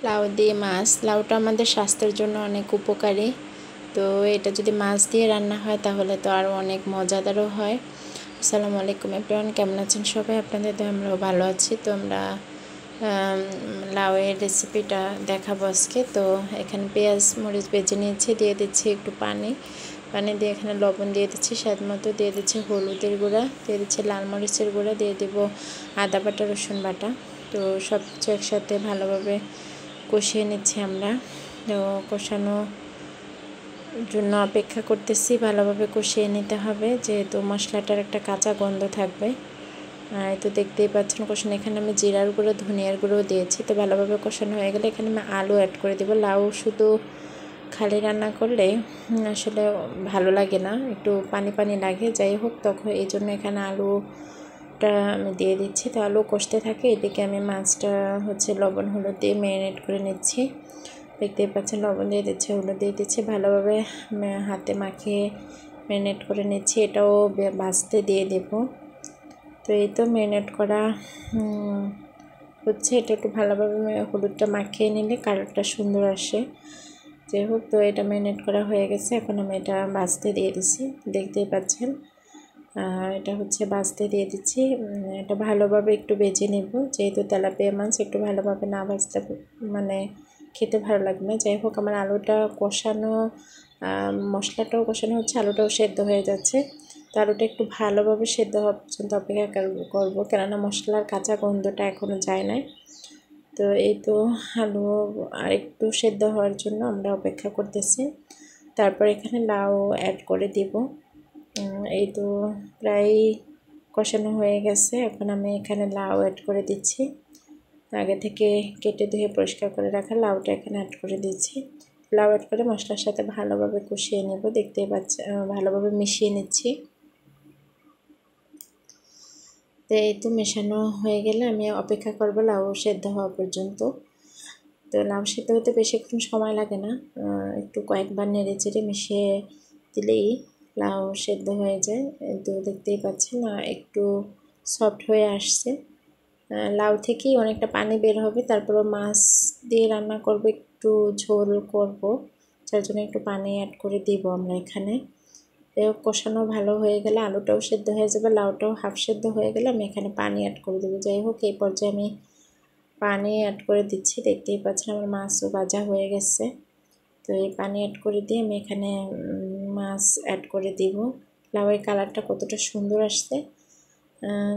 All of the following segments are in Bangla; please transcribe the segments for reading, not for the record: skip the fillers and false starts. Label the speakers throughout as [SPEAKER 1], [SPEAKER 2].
[SPEAKER 1] লাউ দিয়ে মাছ। লাউটা আমাদের স্বাস্থ্যের জন্য অনেক উপকারী, তো এটা যদি মাছ দিয়ে রান্না হয় তাহলে তো আরও অনেক মজাদারও হয়। আসসালামু আলাইকুম এভরিওয়ান, কেমন আছেন সবাই? আপনাদের তো আমরাও ভালো আছি। তো আমরা লাউয়ের রেসিপিটা দেখাবো আজকে। তো এখানে পেঁয়াজ মরিচ বেজে নিয়েছি, দিয়ে দিচ্ছি একটু পানি দিয়ে এখানে লবণ দিয়ে দিচ্ছি স্বাদ মতো, দিয়ে দিচ্ছি হলুদের গুঁড়া, দিয়ে দিচ্ছি লাল মরিচের গুঁড়া, দিয়ে দেবো আদা বাটা রসুন বাটা। তো সব কিছু একসাথে ভালোভাবে কষিয়ে নিচ্ছি আমরা। তো কষানোর জন্য অপেক্ষা করতেছি, ভালোভাবে কষিয়ে নিতে হবে যেহেতু মশলাটার একটা কাঁচা গন্ধ থাকবে। তো দেখতেই পাচ্ছেন কষানো। এখানে আমি জিরার গুঁড়ো ধনিয়ার গুঁড়ো দিয়েছি। তো ভালোভাবে কষানো হয়ে গেলে এখানে আমি আলু অ্যাড করে দেবো। লাউ শুধু খালি রান্না করলে আসলে ভালো লাগে না, একটু পানি পানি লাগে। যাই হোক, তখন এই জন্য এখানে আলুটা আমি দিয়ে দিচ্ছি। তো আলু কষতে থাকে, এদিকে আমি মাছটা লবণ হলুদ দিয়ে ম্যারিনেট করে নিচ্ছি। দেখতেই পাচ্ছেন লবণ দিয়ে দিচ্ছি, হলুদ দিয়ে দিচ্ছি, ভালোভাবে হাতে মাখিয়ে ম্যারিনেট করে নিচ্ছি। এটাও ভাজতে দিয়ে দেব। তো এই তো ম্যারিনেট করা এটা একটু ভালোভাবে হলুদটা মাখিয়ে নিলে কালারটা সুন্দর আসে। যাই হোক, তো এটা ম্যারিনেট করা হয়ে গেছে। এখন আমি এটা ভাজতে দিয়ে দিচ্ছি, দেখতেই পাচ্ছেন। এটা ভাজতে দিয়ে দিচ্ছি। এটা ভালোভাবে একটু ভেজে নেব, যেহেতু তেলাপিয়া মাছ একটু ভালোভাবে না ভাজতে খেতে ভালো লাগবে না। যাই হোক, আমার আলুটা কষানো, মশলাটাও কষানো হচ্ছে, আলুটাও সেদ্ধ হয়ে যাচ্ছে। তো আলুটা একটু ভালোভাবে সেদ্ধ হওয়া পর্যন্ত অপেক্ষা করবো, কেননা মশলার কাঁচা গন্ধটা এখনও যায় না। তো এই তো আলু আর একটু সেদ্ধ হওয়ার জন্য আমরা অপেক্ষা করতেছি। তারপর এখানে লাউ অ্যাড করে দিব। এই তো প্রায় কষানো হয়ে গেছে। এখন আমি এখানে লাউ অ্যাড করে দিচ্ছি। আগে থেকে কেটে ধুয়ে পরিষ্কার করে রাখা লাউটা এখানে অ্যাড করে দিচ্ছি। লাউ অ্যাড করে মশলার সাথে ভালোভাবে কষিয়ে নেব। দেখতেই পাচ্ছেন ভালোভাবে মিশিয়ে নিচ্ছি। তো এই তো মেশানো হয়ে গেলে আমি অপেক্ষা করবো লাউ সেদ্ধ হওয়া পর্যন্ত। তো লাউ সেদ্ধ হতে বেশিক্ষণ সময় লাগে না, একটু কয়েকবার নেড়ে চেড়ে মিশিয়ে দিলেই লাউ সেদ্ধ হয়ে যায়। তো দেখতেই পাচ্ছেন একটু সফট হয়ে আসছে। লাউ থেকেই অনেকটা পানি বের হবে, তারপরও মাছ দিয়ে রান্না করব, একটু ঝোল করব, যার জন্য একটু পানি অ্যাড করে দিব আমরা এখানে। কষানো ভালো হয়ে গেলে আলুটাও সেদ্ধ হয়ে যাবে, লাউটাও হাফ সেদ্ধ হয়ে গেলে আমি এখানে পানি অ্যাড করে দেবো। যাই হোক, এই পর্যায়ে আমি পানি অ্যাড করে দিচ্ছি। দেখতেই পাচ্ছেন আমার মাছও ভাজা হয়ে গেছে। তো এই পানি অ্যাড করে দিয়ে আমি এখানে মাছ অ্যাড করে দিব। লাউয়ের কালারটা কতটা সুন্দর আসছে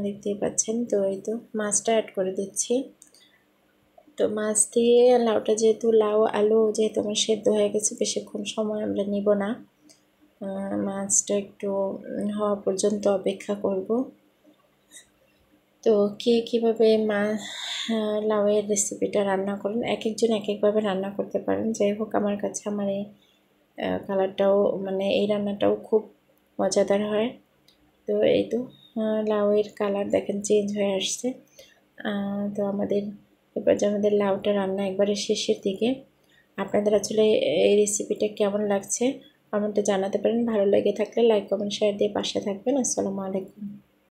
[SPEAKER 1] দেখতেই পাচ্ছেন। তো এই তো মাছটা অ্যাড করে দিচ্ছি। তো মাছ দিয়ে লাউটা যেহেতু আলু যেহেতু আমার সেদ্ধ হয়ে গেছে, বেশিক্ষণ সময় আমরা নিব না, মাছটা একটু হওয়া পর্যন্ত অপেক্ষা করব। তো কে কীভাবে লাউয়ের রেসিপিটা রান্না করেন, এক একজন এক একভাবে রান্না করতে পারেন। যাই হোক, আমার কাছে আমার এই কালারটাও এই রান্নাটাও খুব মজাদার হয়। তো এই তো লাউয়ের কালার দেখেন চেঞ্জ হয়ে আসছে। তো আমাদের লাউটা রান্না একবারে শেষের দিকে। আপনাদের আসলে এই রেসিপিটা কেমন লাগছে কমেন্টে জানাতে পারেন। ভালো লেগে থাকলে লাইক কমেন্ট শেয়ার দিয়ে পাশে থাকবেন। আসসালামু আলাইকুম।